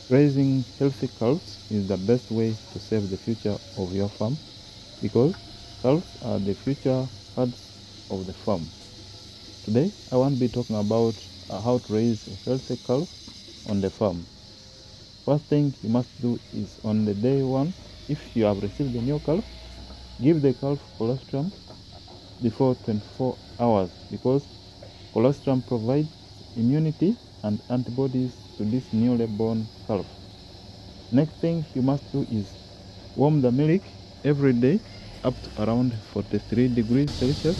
Raising healthy calves is the best way to save the future of your farm because calves are the future herds of the farm. Today, I want to be talking about how to raise a healthy calf on the farm. First thing you must do is on the day one, if you have received a new calf, give the calf colostrum before 24 hours because colostrum provides immunity and antibodies to this newly born calf. Next thing you must do is warm the milk every day up to around 43 degrees Celsius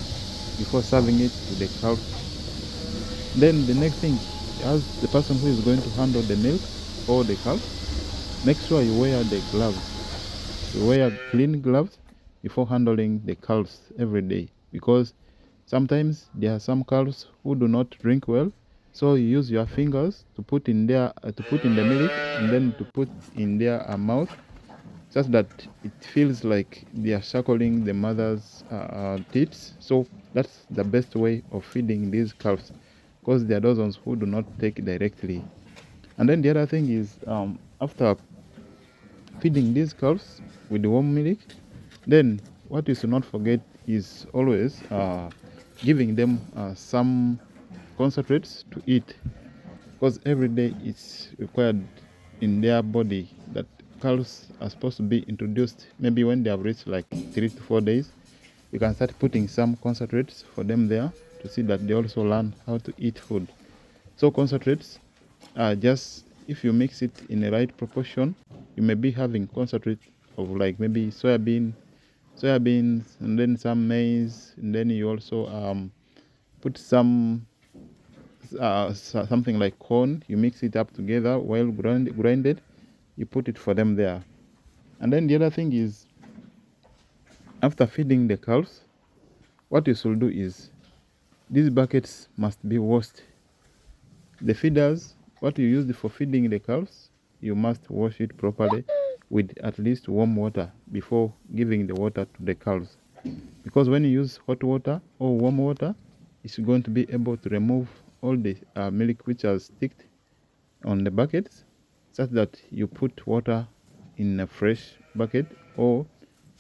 before serving it to the calf. Then the next thing, as the person who is going to handle the milk or the calf, make sure you wear the gloves. You wear clean gloves before handling the calves every day because sometimes there are some calves who do not drink well. So you use your fingers to put in the milk and then to put in their mouth such that it feels like they are suckling the mother's teats. So that's the best way of feeding these calves because there are those ones who do not take directly. And then the other thing is after feeding these calves with the warm milk, then what you should not forget is always giving them some concentrates to eat because every day it's required in their body that calves are supposed to be introduced maybe when they have reached like 3 to 4 days. You can start putting some concentrates for them there to see that they also learn how to eat food. So concentrates are just, if you mix it in the right proportion, you may be having concentrate of like maybe soybeans and then some maize, and then you also put some something like corn. You mix it up together well grinded. You put it for them there. And then the other thing is, after feeding the calves, what you should do is these buckets must be washed. The feeders, what you use for feeding the calves, you must wash it properly with at least warm water before giving the water to the calves. Because when you use hot water or warm water, it's going to be able to remove all the milk which has sticked on the buckets, such that you put water in a fresh bucket, or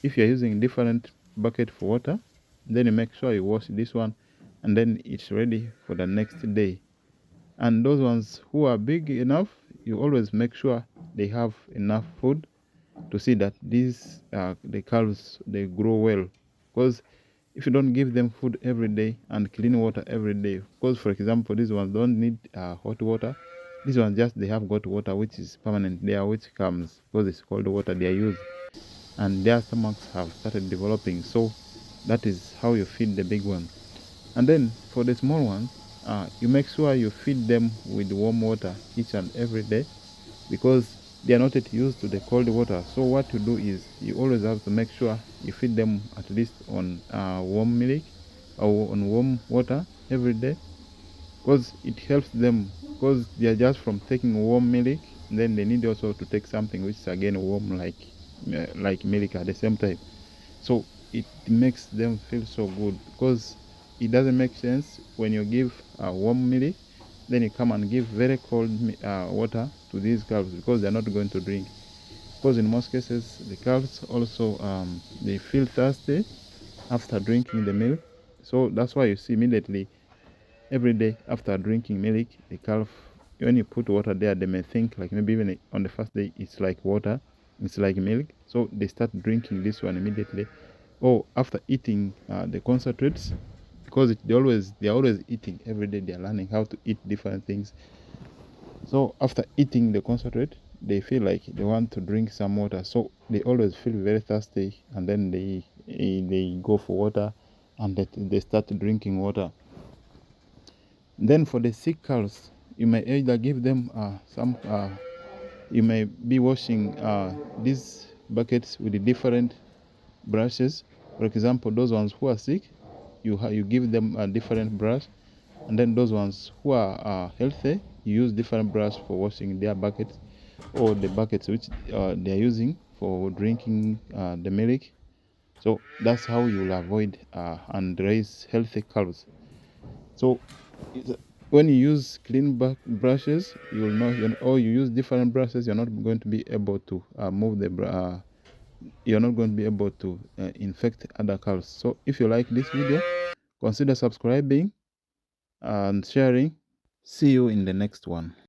if you're using different bucket for water, then you make sure you wash this one and then it's ready for the next day. And those ones who are big enough, you always make sure they have enough food to see that these the calves they grow well. Because if you don't give them food every day and clean water every day, because for example these ones don't need hot water, these ones just they have got water which is permanent there, which comes because it's cold water they are used, and their stomachs have started developing. So that is how you feed the big ones. And then for the small ones, you make sure you feed them with warm water each and every day because they are not yet used to the cold water. So what you do is you always have to make sure you feed them at least on warm milk or on warm water every day because it helps them, because they are just from taking warm milk, then they need also to take something which is again warm like milk at the same time. So it makes them feel so good because it doesn't make sense when you give warm milk, then you come and give very cold water to these calves because they're not going to drink. Because in most cases the calves also they feel thirsty after drinking the milk. So that's why you see immediately every day after drinking milk, the calf, when you put water there, they may think like maybe even on the first day it's like water, it's like milk. So they start drinking this one immediately. Or after eating the concentrates, because they're always eating every day. They're learning how to eat different things. So after eating the concentrate, they feel like they want to drink some water. So they always feel very thirsty, and then they go for water, and they start drinking water. Then for the sick cows, you may either give them you may be washing these buckets with the different brushes. For example, those ones who are sick, you give them a different brush, and then those ones who are healthy, you use different brush for washing their buckets or the buckets which they are using for drinking the milk. So that's how you will avoid and raise healthy calves. So when you use clean brushes, you will know, or you use different brushes, you're not going to be able to move the you're not going to be able to infect other calves. So if you like this video, consider subscribing and sharing. See you in the next one.